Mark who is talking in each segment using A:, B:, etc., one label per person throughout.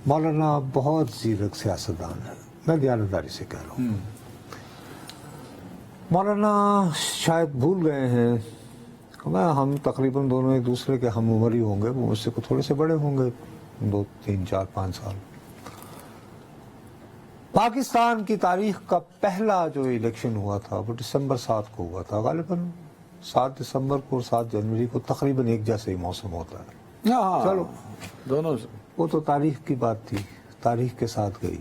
A: مولانا بہت زیرک سیاستدان ہے، میں دیانتداری سے کہہ رہا ہوں۔ مولانا شاید بھول گئے ہیں، ہم تقریباً دونوں ایک دوسرے کے ہم عمر ہی ہوں گے، وہ مجھ سے تھوڑے سے بڑے ہوں گے، 2 3 4 5 سال۔ پاکستان کی تاریخ کا پہلا جو الیکشن ہوا تھا وہ دسمبر 7 کو ہوا تھا، غالباً 7 دسمبر کو اور 7 جنوری کو تقریباً ایک جیسا ہی موسم ہوتا ہے۔ چلو
B: دونوں
A: وہ تو تاریخ کی بات تھی، تاریخ کے ساتھ گئی۔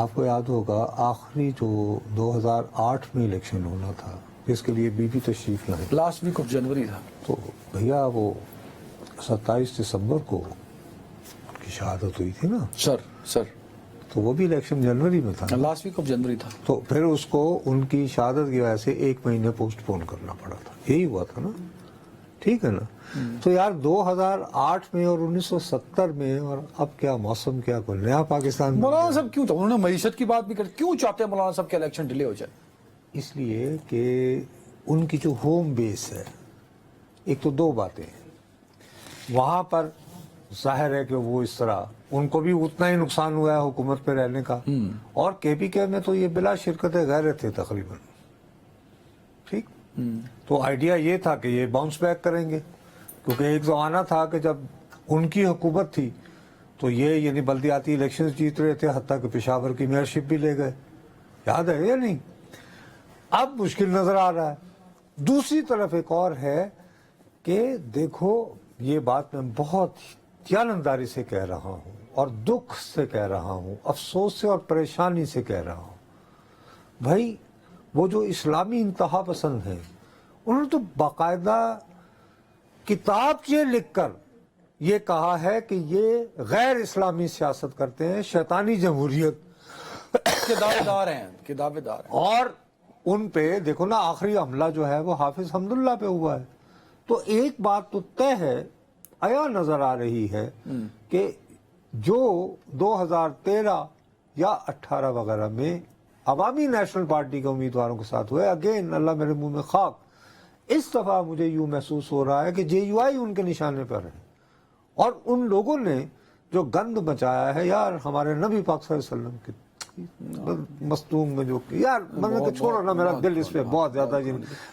A: آپ کو یاد ہوگا آخری جو 2008 میں الیکشن ہونا تھا جس کے لیے بی بی تشریف لائے،
B: لاسٹ ویک آف جنوری تھا،
A: تو بھیا وہ 27 دسمبر کو ان کی شہادت ہوئی تھی نا
B: سر
A: تو وہ بھی الیکشن جنوری میں تھا،
B: لاسٹ ویک آف جنوری تھا،
A: تو پھر اس کو ان کی شہادت کی وجہ سے 1 مہینے پوسٹ پون کرنا پڑا تھا، یہی ہوا تھا نا، ٹھیک ہے نا۔ تو یار 2008 میں اور 1970 میں اور اب کیا موسم، کیا کوئی نیا پاکستان۔
B: مولانا صاحب کیوں تھا، انہوں نے معیشت کی بات بھی کر، کیوں چاہتے ہیں مولانا صاحب کہ الیکشن ڈیلے ہو جائے؟
A: اس لیے کہ ان کی جو ہوم بیس ہے، ایک تو 2 باتیں ہیں، وہاں پر ظاہر ہے کہ وہ اس طرح ان کو بھی اتنا ہی نقصان ہوا ہے حکومت پہ رہنے کا، اور کے پی کے میں تو یہ بلا شرکت غیر تھے تقریباً، ٹھیک۔ تو آئیڈیا یہ تھا کہ یہ باؤنس بیک کریں گے، کیونکہ ایک زمانہ تھا کہ جب ان کی حکومت تھی تو یہ یعنی بلدیاتی الیکشن جیت رہے تھے، حتیٰ کہ پشاور کی میئرشپ بھی لے گئے، یاد ہے یا نہیں؟ اب مشکل نظر آ رہا ہے۔ دوسری طرف ایک اور ہے کہ دیکھو، یہ بات میں بہت دیانتداری سے کہہ رہا ہوں اور دکھ سے کہہ رہا ہوں، افسوس سے اور پریشانی سے کہہ رہا ہوں، بھائی وہ جو اسلامی انتہا پسند ہیں انہوں نے تو باقاعدہ کتاب یہ لکھ کر یہ کہا ہے کہ یہ غیر اسلامی سیاست کرتے ہیں، شیطانی جمہوریت
B: کے دعوے دار ہیں،
A: اور ان پہ دیکھو نا آخری حملہ جو ہے وہ حافظ حمداللہ پہ ہوا ہے۔ تو ایک بات تو طے ہے، عیاں نظر آ رہی ہے کہ جو 2013 یا 18 وغیرہ میں عوامی نیشنل پارٹی کے امیدواروں کے ساتھ ہوئے، اگین اللہ میرے منہ میں خاک، اس دفعہ مجھے یوں محسوس ہو رہا ہے کہ جے یو آئی ان کے نشانے پر ہے، اور ان لوگوں نے جو گند مچایا ہے، یار ہمارے نبی پاک صلی اللہ علیہ وسلم کے مستوم میں جو یار میں چھوڑو نا، میرا دل اس پہ بہت زیادہ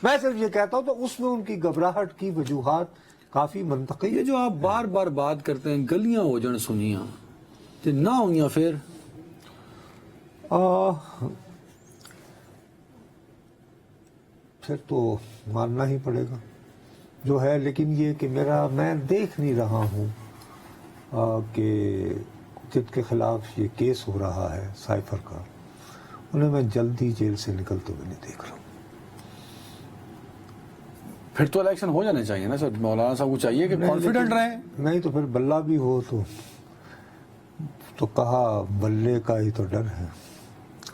A: میں صرف یہ کہتا ہوں تو اس میں ان کی گھبراہٹ کی وجوہات کافی منطقی۔
B: یہ جو آپ بار بار بات کرتے ہیں گلیاں ہو جان سنیاں تے نہ ہوئیاں،
A: پھر تو ماننا ہی پڑے گا جو ہے، لیکن یہ کہ میں دیکھ نہیں رہا ہوں کہ جن کے خلاف یہ کیس ہو رہا ہے سائفر کا، انہیں میں جلدی جیل سے نکلتے ہوئے نہیں دیکھ رہا ہوں۔
B: پھر تو الیکشن ہو جانے چاہیے نا سر، مولانا صاحب کو چاہیے کہ کانفیڈنٹ رہیں۔
A: نہیں تو پھر بلہ بھی ہو تو کہا بلے کا ہی تو ڈر ہے،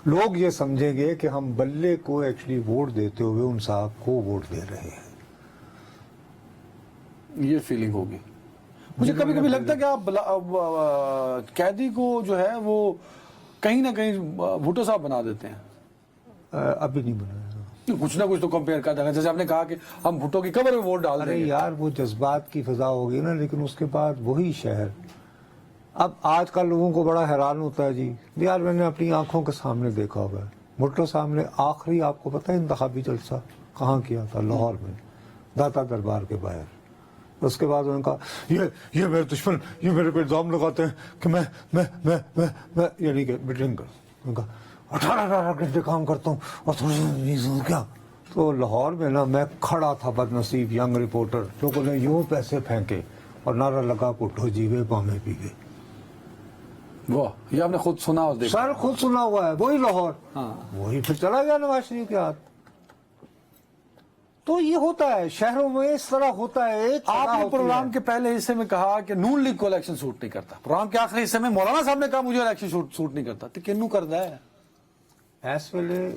A: لوگ یہ سمجھیں گے کہ ہم بلے کو ایکچولی ووٹ دیتے ہوئے ان صاحب کو ووٹ دے رہے ہیں،
B: یہ فیلنگ ہوگی۔ مجھے کبھی کبھی لگتا ہے کہ آپ قیدی کو جو ہے وہ کہیں نہ کہیں بھٹو صاحب بنا دیتے ہیں۔
A: ابھی نہیں بنایا،
B: کچھ نہ کچھ تو کمپیئر کرتا ہے، جیسے آپ نے کہا کہ ہم بھٹو کی قبر میں ووٹ ڈال دیں
A: ارے
B: گے۔
A: یار وہ جذبات کی فضا ہوگی نا، لیکن اس کے بعد وہی شہر۔ اب آج کل لوگوں کو بڑا حیران ہوتا ہے، جی یار میں نے اپنی آنکھوں کے سامنے دیکھا ہوا ہے، بھٹو صاحب نے آخری آپ کو پتہ ہے انتخابی جلسہ کہاں کیا تھا؟ لاہور میں، داتا دربار کے باہر۔ اس کے بعد انہوں نے کہا یہ میرے دشمن یہ میرے کو الزام لگاتے ہیں کہ میں یعنی کہ میٹنگ کر 18 گھنٹے کام کرتا ہوں اور تھوڑی کیا۔ تو لاہور میں نا میں کھڑا تھا بد نصیب ینگ رپورٹر، لوگوں نے یوں پیسے پھینکے اور نعرہ لگا اٹھو جیوے بامے پیوے۔
B: واہ، یہ آپ نے خود سنا اور دیکھا؟
A: سر خود سنا ہوا ہے، وہی لاہور، وہی پھر چلا گیا نواز شریف کے ہاتھ۔ تو یہ ہوتا ہے شہروں میں، اس طرح ہوتا ہے۔ ایک
B: آپ نے پروگرام کے پہلے حصے میں کہا کہ نون لیگ کو الیکشن سوٹ نہیں کرتا، پروگرام کے آخری حصے میں مولانا صاحب نے کہا مجھے الیکشن سوٹ نہیں کرتا، تو کنوں کرتا ہے؟
A: اس ویلے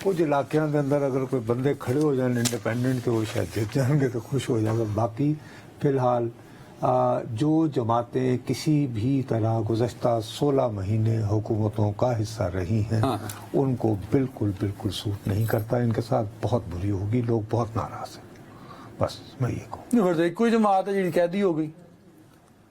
A: کچھ علاقوں کے اندر اگر کوئی بندے کھڑے ہو جائیں انڈیپینڈنٹ کے، وہ شاید جیت جائیں گے تو خوش ہو جائیں گے۔ باقی فی الحال جو جماعتیں کسی بھی طرح گزشتہ 16 مہینے حکومتوں کا حصہ رہی ہیں ان کو بالکل سوٹ نہیں کرتا، ان کے ساتھ بہت بری ہوگی، لوگ بہت ناراض ہیں، بس میں یہ کہوں۔
B: کوئی جماعت ہے جی قیدی ہو گئی،